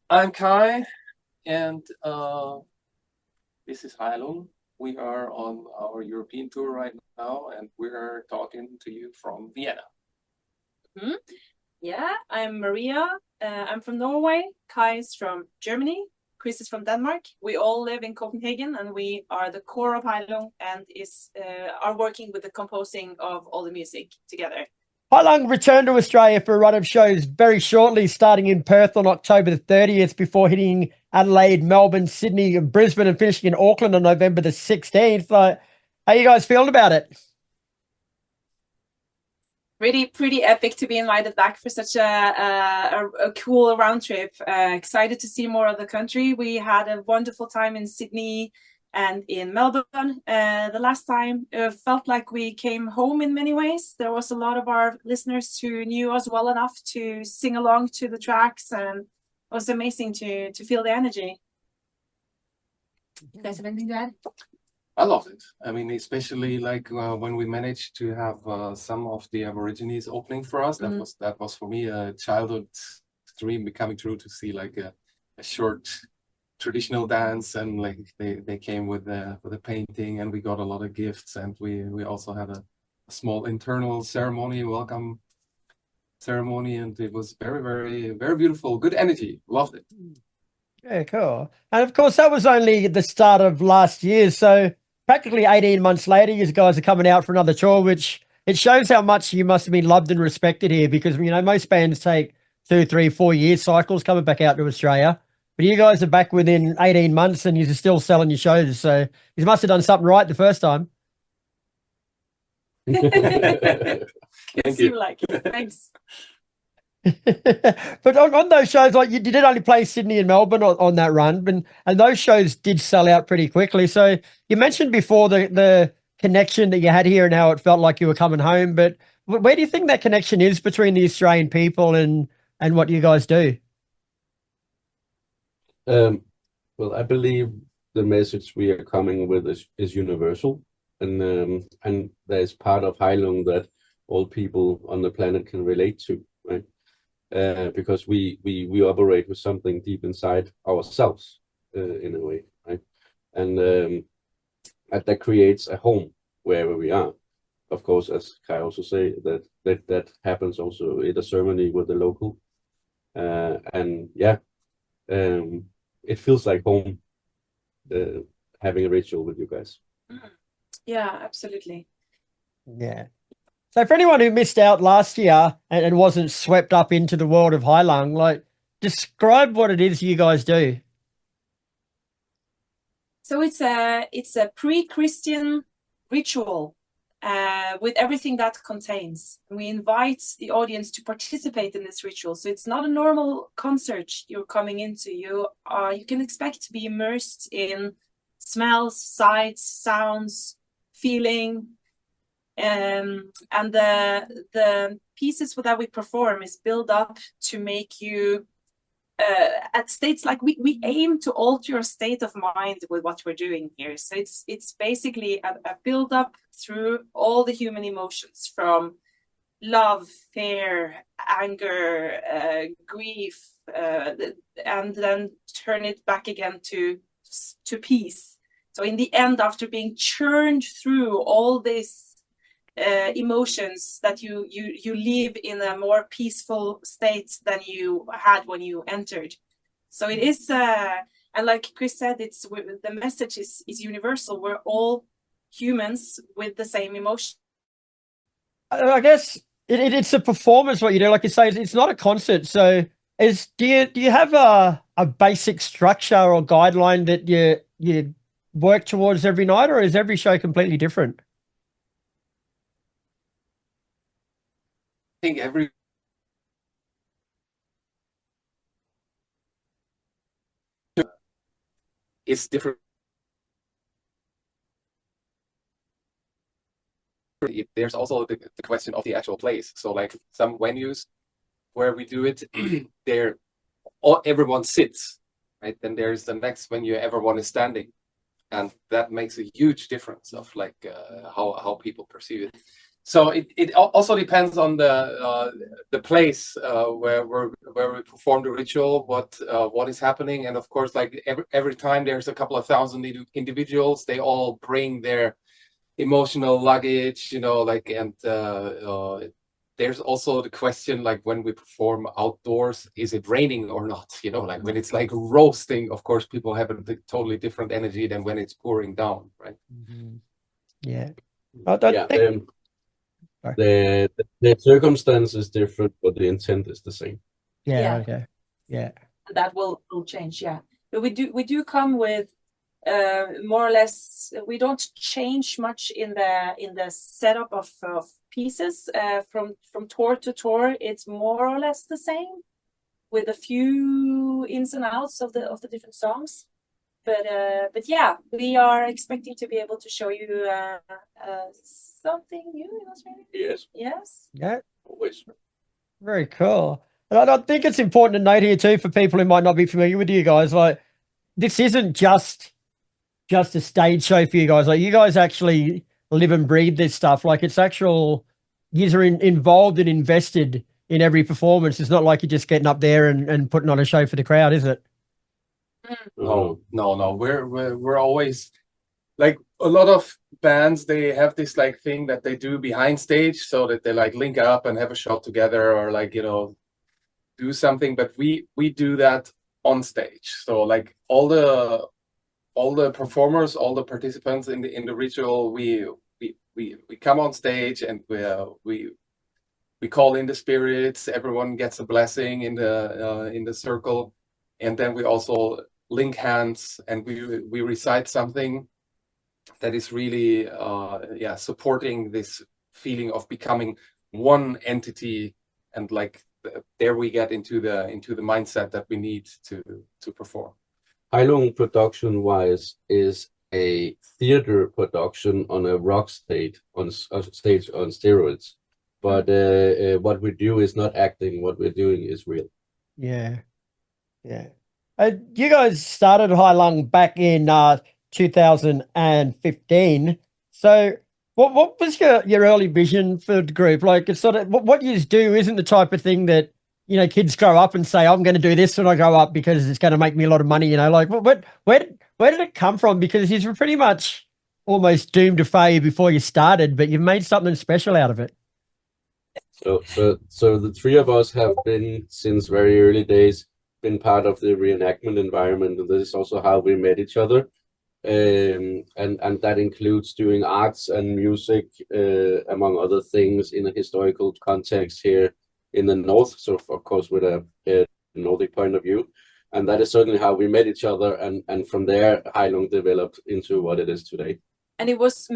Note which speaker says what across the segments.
Speaker 1: I'm Kai, and this is Heilung. We are on our European tour right now, and we are talking to you from Vienna.
Speaker 2: Mm-hmm. Yeah, I'm Maria. I'm from Norway. Kai is from Germany. Chris is from Denmark. We all live in Copenhagen, and we are the core of Heilung and are working with the composing of all the music together.
Speaker 3: Heilung returned to Australia for a run of shows very shortly, starting in Perth on October the 30th before hitting Adelaide, Melbourne, Sydney, and Brisbane, and finishing in Auckland on November the 16th. How are you guys feeling about it?
Speaker 2: Pretty epic to be invited back for such a cool round trip. Excited to see more of the country. We had a wonderful time in Sydney and in Melbourne. The last time felt like we came home in many ways. There was a lot of our listeners who knew us well enough to sing along to the tracks, and it was amazing to feel the energy. You guys have anything to add?
Speaker 1: I loved it. I mean, especially like when we managed to have some of the Aborigines opening for us. That was for me a childhood dream becoming true, to see like a short traditional dance, and like they came with a painting, and we got a lot of gifts, and we also had a small internal ceremony, welcome ceremony, and it was very beautiful, good energy, loved it.
Speaker 3: Yeah, cool. And of course, that was only the start of last year, so practically 18 months later, you guys are coming out for another tour, which it shows how much you must have been loved and respected here, because, you know, most bands take 2, 3, 4 year cycles coming back out to Australia. But you guys are back within 18 months and you're still selling your shows. So you must have done something right the first time.
Speaker 2: Thank you. Like it. Thanks.
Speaker 3: But on those shows, like you did only play Sydney and Melbourne on that run, and those shows did sell out pretty quickly. So you mentioned before the connection that you had here and how it felt like you were coming home. But where do you think that connection is between the Australian people and what you guys do?
Speaker 4: Well, I believe the message we are coming with is universal, and there's part of Heilung that all people on the planet can relate to, right? Because we operate with something deep inside ourselves, in a way, right? And that creates a home wherever we are. Of course, as Kai also say, that happens also in a ceremony with the local, and yeah, it feels like home, having a ritual with you guys.
Speaker 2: Yeah, absolutely.
Speaker 3: Yeah. So for anyone who missed out last year and wasn't swept up into the world of Heilung, like, describe what it is you guys do.
Speaker 2: So it's a pre-Christian ritual with everything that contains. We invite the audience to participate in this ritual. So it's not a normal concert you're coming into. You can expect to be immersed in smells, sights, sounds, feeling. And the pieces that we perform is built up to make you at states like we aim to alter your state of mind with what we're doing here. So it's basically a build up through all the human emotions, from love, fear, anger, grief, and then turn it back again to peace. So in the end, after being churned through all this emotions, that you live in a more peaceful state than you had when you entered. So it is, and like Chris said, the message is universal. We're all humans with the same emotion.
Speaker 3: I guess it's a performance. What you do, like you say, it's not a concert. So do you have a basic structure or guideline that you work towards every night, or is every show completely different?
Speaker 1: I think every is different. There's also the question of the actual place. So like some venues where we do it, everyone sits, right? Then there's the next venue, everyone is standing, and that makes a huge difference of like how people perceive it. So it also depends on the place where we perform the ritual, what is happening, and of course, like every time there's a couple of thousand individuals, they all bring their emotional luggage, you know, like, and there's also the question, like when we perform outdoors, is it raining or not? You know, like when it's like roasting, of course, people have a totally different energy than when it's pouring down, right?
Speaker 3: Mm-hmm. Yeah.
Speaker 4: The circumstance is different, but the intent is the same.
Speaker 3: Yeah. Okay. Yeah.
Speaker 2: That will change. Yeah, but we do come with more or less. We don't change much in the setup of pieces from tour to tour. It's more or less the same, with a few ins and outs of the different songs. But yeah, we are expecting to be able to show you something new in Australia.
Speaker 4: Yes.
Speaker 2: Yes.
Speaker 3: Yeah.
Speaker 4: Always.
Speaker 3: Very cool. And I think it's important to note here too, for people who might not be familiar with you guys, like this isn't just a stage show for you guys. Like you guys actually live and breathe this stuff. Like it's actual, you are involved and invested in every performance. It's not like you're just getting up there and putting on a show for the crowd, is it?
Speaker 1: No. We're always, like, a lot of bands, they have this like thing that they do behind stage, so that they like link up and have a shot together, or like, you know, do something. But we do that on stage. So like all the performers, all the participants in the ritual, we come on stage, and we call in the spirits. Everyone gets a blessing in the circle, and then we also link hands, and we recite something that is really supporting this feeling of becoming one entity, and like there we get into the mindset that we need to perform.
Speaker 4: Heilung production wise is a theater production on a rock stage on steroids, but what we do is not acting. What we're doing is real.
Speaker 3: Yeah. You guys started Heilung back in 2015. So what was your early vision for the group? Like, it's sort of what you do isn't the type of thing that, you know, kids grow up and say, I'm going to do this when I grow up because it's going to make me a lot of money, you know, like where did it come from? Because you were pretty much almost doomed to failure before you started, but you've made something special out of it.
Speaker 4: So the three of us have been, since very early days, been part of the reenactment environment, and this is also how we met each other. And that includes doing arts and music, among other things, in a historical context here in the north. So of course with a Nordic point of view, and that is certainly how we met each other. And from there, Heilung developed into what it is today.
Speaker 2: And it was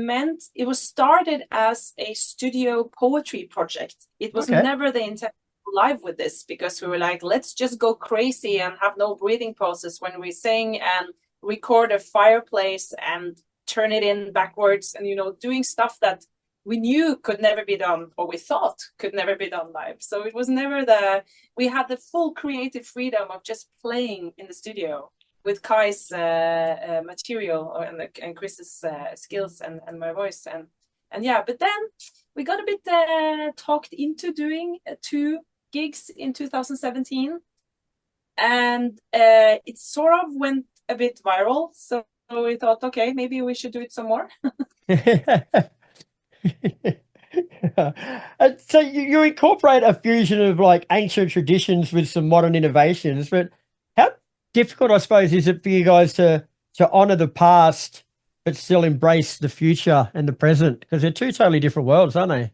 Speaker 2: started as a studio poetry project. It was never the intent to go live with this, because we were like, let's just go crazy and have no breathing process when we sing, and record a fireplace and turn it in backwards, and, you know, doing stuff that we knew could never be done, or we thought could never be done live. So it was never we had the full creative freedom of just playing in the studio with Kai's material and Chris's skills and my voice, and yeah. But then we got a bit talked into doing 2 gigs in 2017, and it sort of went a bit viral. So we thought, okay, maybe we should do it some more.
Speaker 3: So you incorporate a fusion of like ancient traditions with some modern innovations, but how difficult, I suppose, is it for you guys to honor the past but still embrace the future and the present? Because they're two totally different worlds, aren't they?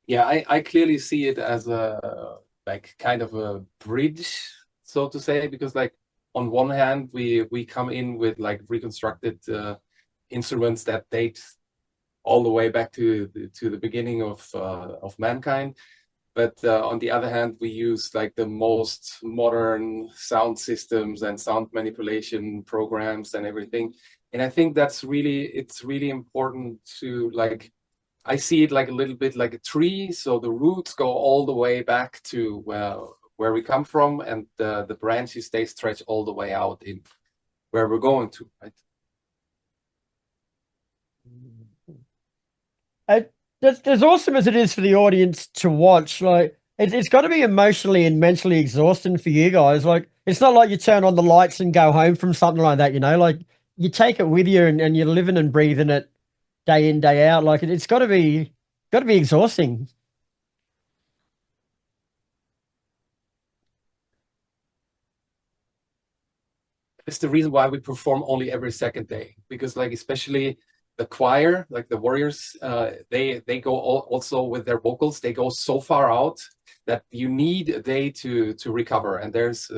Speaker 1: Yeah, I clearly see it as a like kind of a bridge, so to say, because like on one hand we come in with like reconstructed instruments that date all the way back to the beginning of mankind, but on the other hand we use like the most modern sound systems and sound manipulation programs and everything. And I think it's really important to, like, I see it like a little bit like a tree, so the roots go all the way back to where we come from, and the branches, they stretch all the way out in where we're going to, right?
Speaker 3: As awesome as it is for the audience to watch, like it's got to be emotionally and mentally exhausting for you guys. Like it's not like you turn on the lights and go home from something like that, you know. Like you take it with you and you're living and breathing it day in day out. Like it's got to be exhausting.
Speaker 1: It's the reason why we perform only every second day, because like especially the choir, like the warriors, they go also with their vocals, they go so far out that you need a day to recover. And there's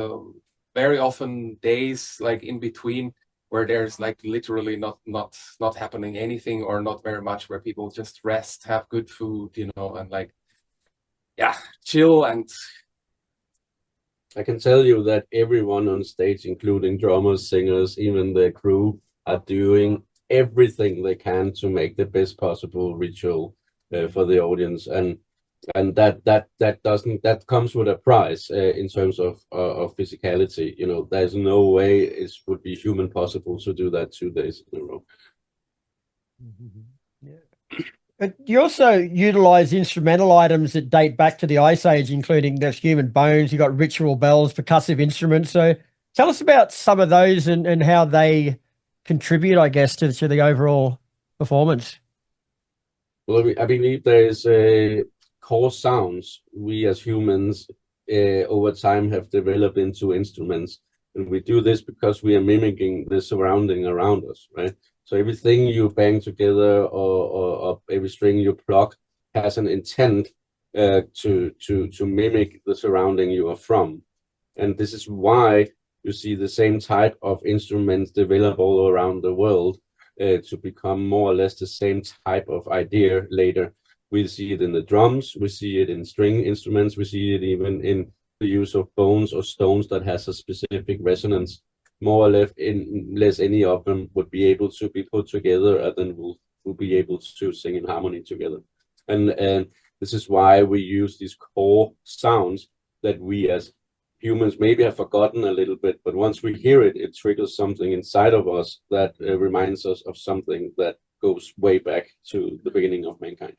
Speaker 1: very often days like in between where there's like literally not happening anything or not very much, where people just rest, have good food, you know, and like chill. And
Speaker 4: I can tell you that everyone on stage, including drummers, singers, even the crew, are doing everything they can to make the best possible ritual for the audience, and that comes with a price in terms of physicality. You know, there's no way it would be human possible to do that 2 days in a row.
Speaker 3: Yeah. But you also utilize instrumental items that date back to the Ice Age, including there's human bones, you got ritual bells, percussive instruments. So tell us about some of those and how they contribute, I guess, to the overall performance.
Speaker 4: Well, I believe there is core sounds we as humans over time have developed into instruments. And we do this because we are mimicking the surrounding around us, right? So everything you bang together or every string you pluck has an intent to mimic the surrounding you are from. And this is why you see the same type of instruments develop all around the world to become more or less the same type of idea later. We see it in the drums, we see it in string instruments, we see it even in the use of bones or stones that has a specific resonance. More or less any of them would be able to be put together, and then we'll be able to sing in harmony together. And this is why we use these core sounds that we as humans maybe have forgotten a little bit, but once we hear it, it triggers something inside of us that reminds us of something that goes way back to the beginning of mankind.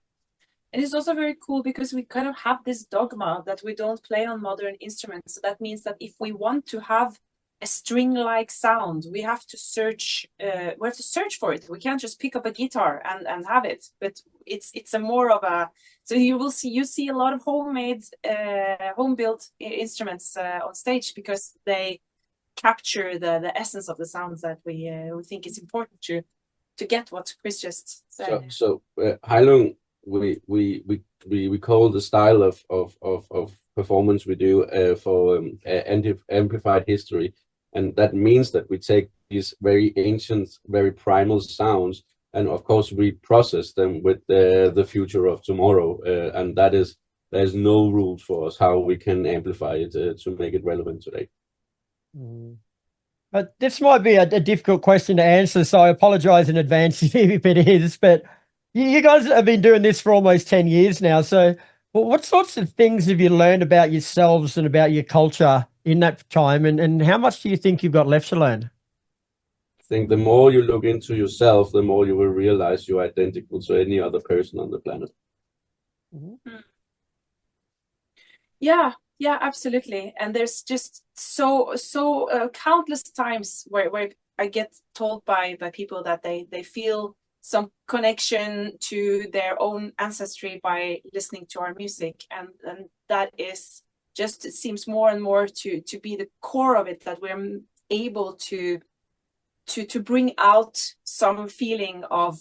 Speaker 2: And it's also very cool because we kind of have this dogma that we don't play on modern instruments. So that means that if we want to have a string-like sound, we have to search. We have to search for it. We can't just pick up a guitar and have it. But it's a more of a. So you see a lot of homemade, home-built instruments on stage because they capture the essence of the sounds that we think is important to get what Chris just said.
Speaker 4: So Heilung, we call the style of performance we do for amplified history, and that means that we take these very ancient, very primal sounds, and of course we process them with the future of tomorrow, and there's no rules for us how we can amplify it to make it relevant today.
Speaker 3: But this might be a difficult question to answer, so I apologize in advance if it is, but you guys have been doing this for almost 10 years now. So what sorts of things have you learned about yourselves and about your culture in that time? And how much do you think you've got left to learn?
Speaker 4: I think the more you look into yourself, the more you will realize you're identical to any other person on the planet.
Speaker 2: Yeah, absolutely. And there's just so countless times where I get told by people that they feel some connection to their own ancestry by listening to our music, and that is just, it seems more and more to be the core of it, that we're able to bring out some feeling of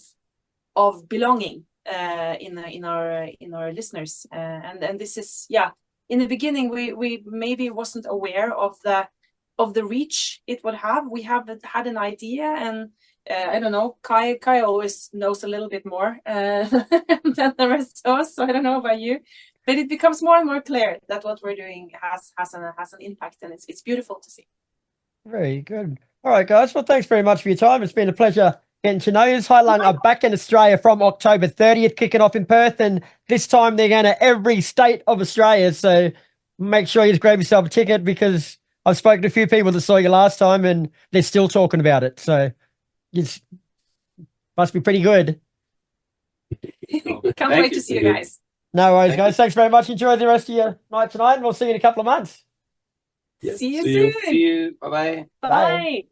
Speaker 2: belonging in our listeners, and this is in the beginning we maybe wasn't aware of the reach it would have. We have had an idea, and I don't know, Kai always knows a little bit more than the rest of us, so I don't know about you, but it becomes more and more clear that what we're doing has an impact, and it's beautiful to see.
Speaker 3: Very good. All right, guys. Well, thanks very much for your time. It's been a pleasure getting to know you. Heilung are back in Australia from October 30th, kicking off in Perth, and this time they're going to every state of Australia, so make sure you grab yourself a ticket, because I've spoken to a few people that saw you last time and they're still talking about it, so it must be pretty good.
Speaker 2: Can't wait to see you guys.
Speaker 3: No worries,
Speaker 1: Thank
Speaker 3: guys. Thanks very much. Enjoy the rest of your night tonight, and we'll see you in a couple of months.
Speaker 4: Yeah,
Speaker 2: See you
Speaker 4: see you.
Speaker 2: soon.
Speaker 1: See you. Bye-bye.
Speaker 2: Bye.